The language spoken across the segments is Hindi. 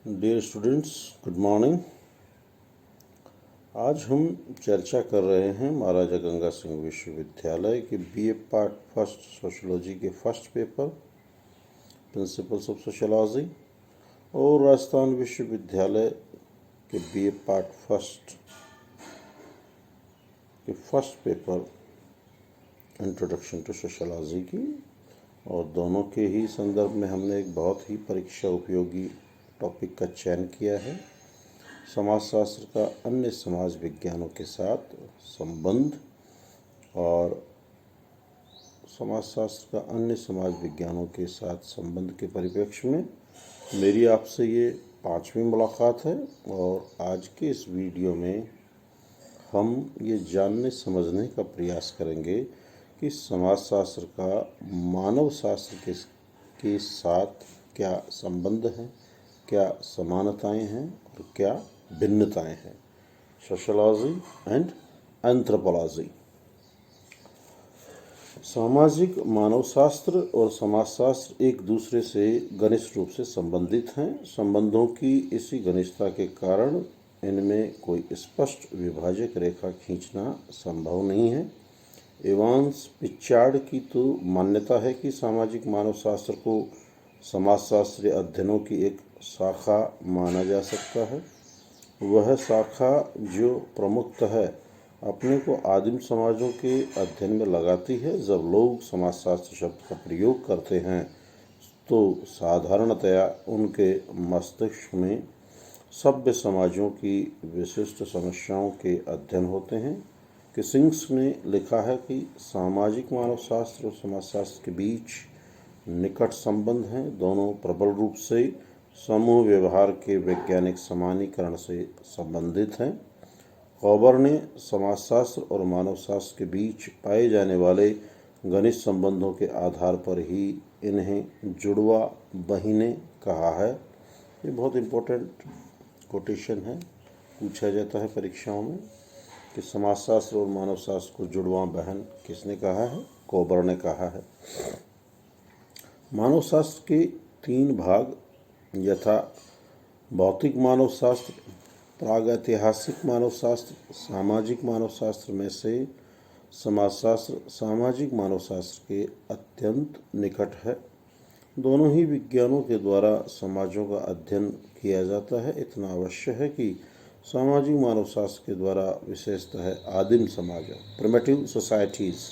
Dear students, good morning. आज हम चर्चा कर रहे हैं महाराजा गंगा सिंह विश्वविद्यालय के बीए पार्ट फर्स्ट सोशोलॉजी के first paper principles of sociology और राजस्थान विश्वविद्यालय के बीए पार्ट फर्स्ट के first paper introduction to sociology की। और दोनों के ही संदर्भ में हमने एक बहुत ही परीक्षा उपयोगी टॉपिक का चयन किया है, समाजशास्त्र का अन्य समाज विज्ञानों के साथ संबंध। और समाजशास्त्र का अन्य समाज विज्ञानों के साथ संबंध के परिप्रेक्ष्य में मेरी आपसे ये 5वीं मुलाकात है। और आज के इस वीडियो में हम ये जानने समझने का प्रयास करेंगे कि समाजशास्त्र का मानव शास्त्र के साथ क्या संबंध है, क्या समानताएं हैं और क्या भिन्नताएं हैं। Sociology and anthropology. सामाजिक मानवशास्त्र और समाजशास्त्र एक दूसरे से घनिष्ठ रूप से संबंधित हैं। संबंधों की इसी घनिष्ठता के कारण इनमें कोई स्पष्ट विभाजक रेखा खींचना संभव नहीं है। एवांस पिचार्ड की तो मान्यता है कि सामाजिक मानवशास्त्र को समाजशास्त्रीय अध्ययनों की एक शाखा माना जा सकता है। वह शाखा जो प्रमुखतः अपने को आदिम समाजों के अध्ययन में लगाती है। जब लोग समाजशास्त्र शब्द का प्रयोग करते हैं तो साधारणतया उनके मस्तिष्क में सभ्य समाजों की विशिष्ट समस्याओं के अध्ययन होते हैं। किसिंग्स ने लिखा है कि सामाजिक मानवशास्त्र और समाजशास्त्र के बीच निकट संबंध हैं। दोनों प्रबल रूप से समूह व्यवहार के वैज्ञानिक समानीकरण से संबंधित हैं। कॉबर ने समाजशास्त्र और मानवशास्त्र के बीच पाए जाने वाले घनिष्ठ संबंधों के आधार पर ही इन्हें जुड़वा बहिने कहा है। ये बहुत इम्पोर्टेंट कोटेशन है, पूछा जाता है परीक्षाओं में कि समाजशास्त्र और मानवशास्त्र को जुड़वा बहन किसने कहा है? कॉबर ने कहा है। मानवशास्त्र के 3 भाग यथा भौतिक मानवशास्त्र, प्रागैतिहासिक मानवशास्त्र, सामाजिक मानवशास्त्र में से समाजशास्त्र सामाजिक मानवशास्त्र के अत्यंत निकट है। दोनों ही विज्ञानों के द्वारा समाजों का अध्ययन किया जाता है। इतना अवश्य है कि सामाजिक मानवशास्त्र के द्वारा विशेषतः आदिम समाजों प्रिमिटिव सोसाइटीज़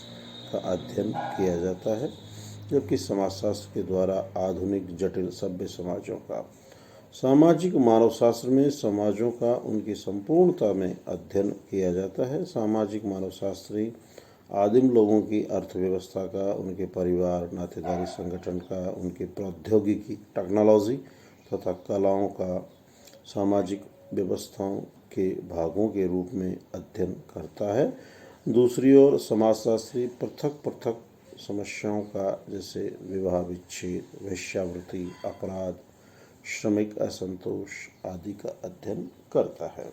का अध्ययन किया जाता है, जबकि समाजशास्त्र के द्वारा आधुनिक जटिल सभ्य समाजों का। सामाजिक मानवशास्त्र में समाजों का उनकी संपूर्णता में अध्ययन किया जाता है। सामाजिक मानवशास्त्री आदिम लोगों की अर्थव्यवस्था का, उनके परिवार नातेदारी संगठन का, उनकी प्रौद्योगिकी टेक्नोलॉजी तथा कलाओं का सामाजिक व्यवस्थाओं के भागों के रूप में अध्ययन करता है। दूसरी ओर समाजशास्त्री पृथक पृथक समस्याओं का, जैसे विवाह विच्छेद, वेश्यावृत्ति, अपराध, श्रमिक असंतोष आदि का अध्ययन करता है।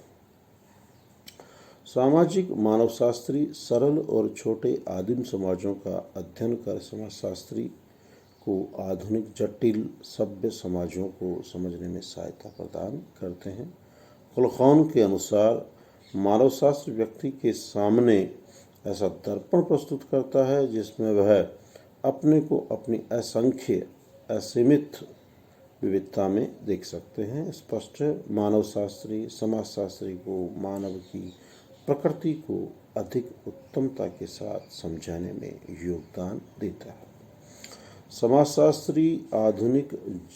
सामाजिक मानवशास्त्री सरल और छोटे आदिम समाजों का अध्ययन कर समाजशास्त्री को आधुनिक जटिल सभ्य समाजों को समझने में सहायता प्रदान करते हैं। खुलखान के अनुसार मानवशास्त्र व्यक्ति के सामने ऐसा दर्पण प्रस्तुत करता है जिसमें वह अपने को अपनी असंख्य असीमित विविधता में देख सकते हैं। स्पष्ट मानवशास्त्री समाजशास्त्री को मानव की प्रकृति को अधिक उत्तमता के साथ समझाने में योगदान देता है। समाजशास्त्री आधुनिक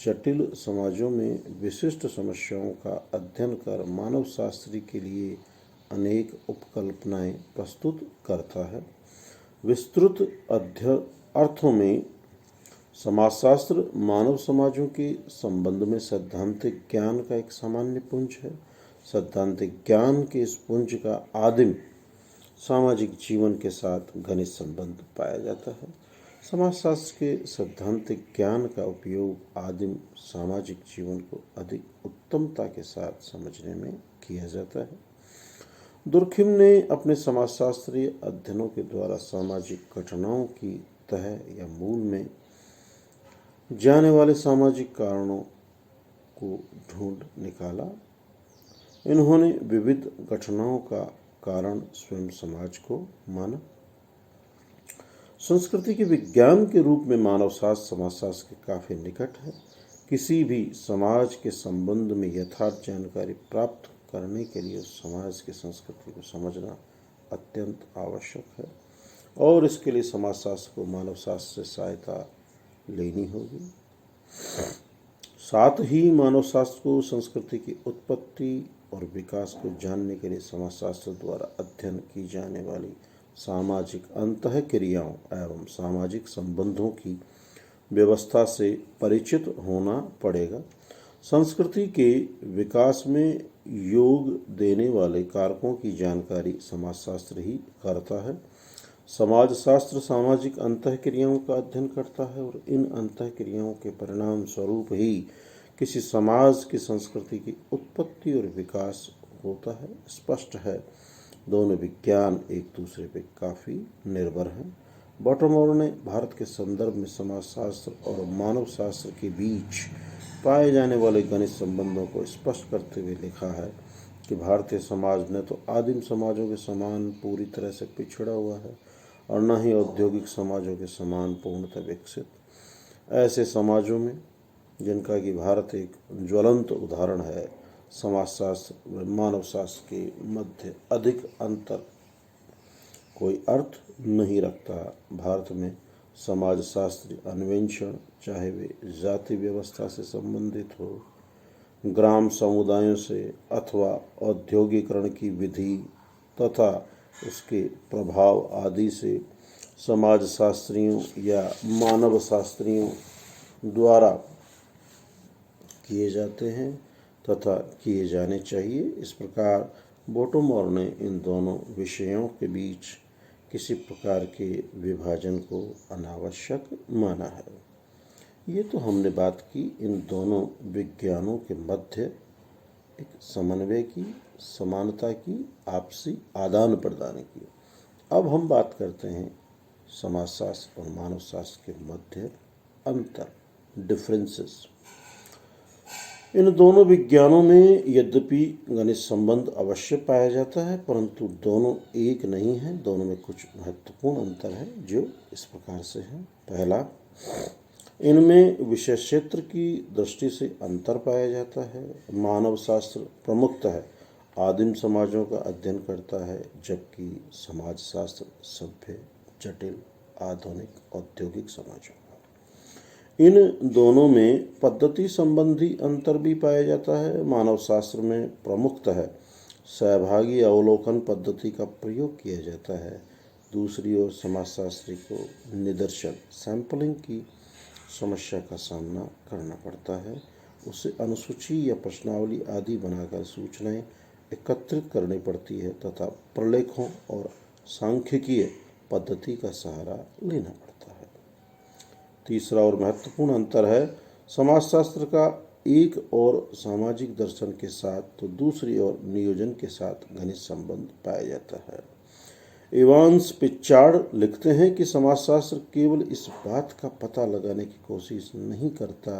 जटिल समाजों में विशिष्ट समस्याओं का अध्ययन कर मानवशास्त्री के लिए अनेक उपकल्पनाएं प्रस्तुत करता है। विस्तृत अर्थों में समाजशास्त्र मानव समाजों के संबंध में सैद्धांतिक ज्ञान का एक सामान्य पुंज है। सैद्धांतिक ज्ञान के इस पुंज का आदिम सामाजिक जीवन के साथ घनिष्ठ संबंध पाया जाता है। समाजशास्त्र के सैद्धांतिक ज्ञान का उपयोग आदिम सामाजिक जीवन को अधिक उत्तमता के साथ समझने में किया जाता है। दुर्खिम ने अपने समाजशास्त्रीय अध्ययनों के द्वारा सामाजिक घटनाओं की तह या मूल में जाने वाले सामाजिक कारणों को ढूंढ निकाला। इन्होंने विविध घटनाओं का कारण स्वयं समाज को माना। संस्कृति के विज्ञान के रूप में मानव शास्त्र समाजशास्त्र के काफी निकट है। किसी भी समाज के संबंध में यथार्थ जानकारी प्राप्त करने के लिए उस समाज की संस्कृति को समझना अत्यंत आवश्यक है और इसके लिए समाजशास्त्र को मानव शास्त्र से सहायता लेनी होगी। साथ ही मानव शास्त्र को संस्कृति की उत्पत्ति और विकास को जानने के लिए समाजशास्त्र द्वारा अध्ययन की जाने वाली सामाजिक अंतःक्रियाओं एवं सामाजिक संबंधों की व्यवस्था से परिचित होना पड़ेगा। संस्कृति के विकास में योग देने वाले कारकों की जानकारी समाजशास्त्र ही करता है। समाजशास्त्र सामाजिक अंतःक्रियाओं का अध्ययन करता है और इन अंतःक्रियाओं के परिणाम स्वरूप ही किसी समाज की संस्कृति की उत्पत्ति और विकास होता है। स्पष्ट है, दोनों विज्ञान एक दूसरे पर काफ़ी निर्भर हैं। बॉटमोर ने भारत के संदर्भ में समाजशास्त्र और मानव शास्त्र के बीच पाए जाने वाले घनिष्ठ संबंधों को स्पष्ट करते हुए लिखा है कि भारतीय समाज न तो आदिम समाजों के समान पूरी तरह से पिछड़ा हुआ है और न ही औद्योगिक समाजों के समान पूर्णतः विकसित। ऐसे समाजों में, जिनका कि भारत एक ज्वलंत उदाहरण है, समाजशास्त्र व मानव शास्त्र के मध्य अधिक अंतर कोई अर्थ नहीं रखता। भारत में समाजशास्त्री अन्वेषण, चाहे वे जाति व्यवस्था से संबंधित हो, ग्राम समुदायों से अथवा औद्योगिकरण की विधि तथा उसके प्रभाव आदि से, समाजशास्त्रियों या मानव शास्त्रियों द्वारा किए जाते हैं तथा किए जाने चाहिए। इस प्रकार बॉटमोर ने इन दोनों विषयों के बीच किसी प्रकार के विभाजन को अनावश्यक माना है। ये तो हमने बात की इन दोनों विज्ञानों के मध्य एक समन्वय की, समानता की, आपसी आदान प्रदान की। अब हम बात करते हैं समाजशास्त्र और मानव शास्त्र के मध्य अंतर, डिफरेंसेस। इन दोनों विज्ञानों में यद्यपि घनिष्ठ संबंध अवश्य पाया जाता है, परंतु दोनों एक नहीं है। दोनों में कुछ महत्वपूर्ण अंतर है जो इस प्रकार से है। पहला, इनमें विषय क्षेत्र की दृष्टि से अंतर पाया जाता है। मानव शास्त्र प्रमुखतः आदिम समाजों का अध्ययन करता है, जबकि समाजशास्त्र सभ्य, जटिल, आधुनिक, औद्योगिक समाजों। इन दोनों में पद्धति संबंधी अंतर भी पाया जाता है। मानव शास्त्र में प्रमुखतः सहभागी अवलोकन पद्धति का प्रयोग किया जाता है। दूसरी ओर समाजशास्त्री को निदर्शन, सैंपलिंग की समस्या का सामना करना पड़ता है। उसे अनुसूची या प्रश्नावली आदि बनाकर सूचनाएं एकत्रित करनी पड़ती है तथा प्रलेखों और सांख्यिकीय पद्धति का सहारा लेना पड़ता है। तीसरा और महत्वपूर्ण अंतर है, समाजशास्त्र का एक और सामाजिक दर्शन के साथ तो दूसरी ओर नियोजन के साथ घनिष्ठ संबंध पाया जाता है। इवांस पिचार्ड लिखते हैं कि समाजशास्त्र केवल इस बात का पता लगाने की कोशिश नहीं करता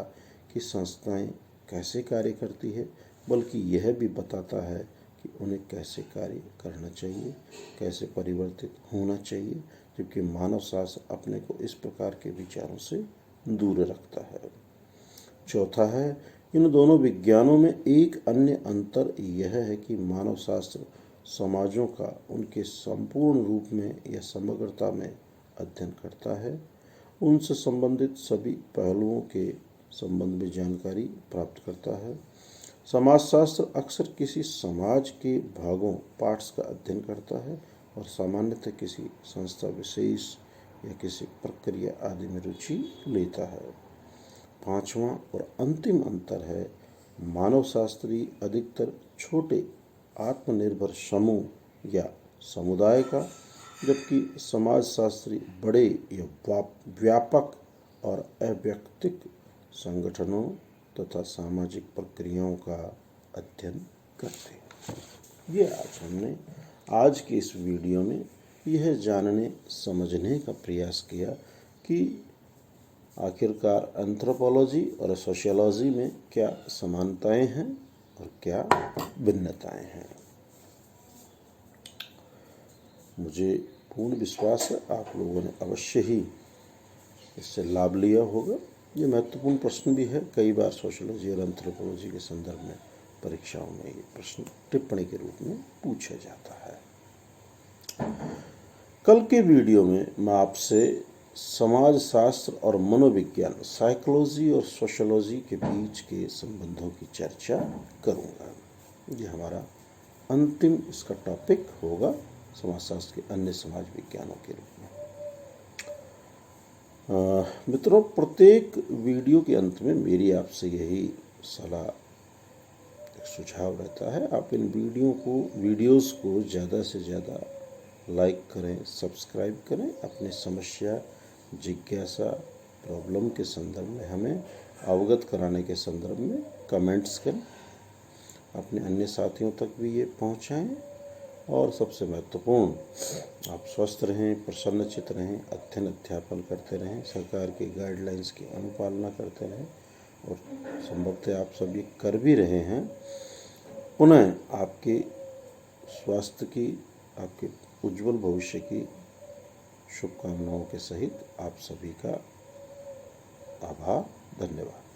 कि संस्थाएं कैसे कार्य करती है, बल्कि यह भी बताता है कि उन्हें कैसे कार्य करना चाहिए, कैसे परिवर्तित होना चाहिए, जबकि मानव शास्त्र अपने को इस प्रकार के विचारों से दूर रखता है। चौथा है, इन दोनों विज्ञानों में एक अन्य अंतर यह है कि मानव शास्त्र समाजों का उनके संपूर्ण रूप में या समग्रता में अध्ययन करता है। उनसे संबंधित सभी पहलुओं के संबंध में जानकारी प्राप्त करता है। समाजशास्त्र अक्सर किसी समाज के भागों, पार्ट्स का अध्ययन करता है और सामान्यतः किसी संस्था विशेष या किसी प्रक्रिया आदि में रुचि लेता है। पांचवा और अंतिम अंतर है, मानव शास्त्री अधिकतर छोटे आत्मनिर्भर समूह या समुदाय का, जबकि समाजशास्त्री बड़े या व्यापक और अव्यक्तिक संगठनों तथा सामाजिक प्रक्रियाओं का अध्ययन करते हैं। ये हमने आज की इस वीडियो में यह जानने समझने का प्रयास किया कि आखिरकार एंथ्रोपोलॉजी और सोशियोलॉजी में क्या समानताएं हैं और क्या भिन्नताएं हैं। मुझे पूर्ण विश्वास है आप लोगों ने अवश्य ही इससे लाभ लिया होगा। ये महत्वपूर्ण प्रश्न भी है, कई बार सोशियोलॉजी और एंथ्रोपोलॉजी के संदर्भ में परीक्षाओं में ये प्रश्न टिप्पणी के रूप में पूछा जाता है। कल के वीडियो में मैं आपसे समाजशास्त्र और मनोविज्ञान साइकोलॉजी और सोशियोलॉजी के बीच के संबंधों की चर्चा करूंगा। ये हमारा अंतिम इसका टॉपिक होगा समाजशास्त्र के अन्य समाज विज्ञानों के रूप में। मित्रों, प्रत्येक वीडियो के अंत में मेरी आपसे यही सलाह सुझाव रहता है, आप इन वीडियोस को ज़्यादा से ज़्यादा लाइक करें, सब्सक्राइब करें, अपनी समस्या, जिज्ञासा, प्रॉब्लम के संदर्भ में हमें अवगत कराने के संदर्भ में कमेंट्स करें, अपने अन्य साथियों तक भी ये पहुंचाएं और सबसे महत्वपूर्ण आप स्वस्थ रहें, प्रसन्नचित्त रहें, अध्ययन अध्यापन करते रहें, सरकार की गाइडलाइंस की अनुपालना करते रहें और संभवतः आप सब ये कर भी रहे हैं। पुनः आपके स्वास्थ्य की, आपके उज्जवल भविष्य की शुभकामनाओं के सहित आप सभी का आभार, धन्यवाद।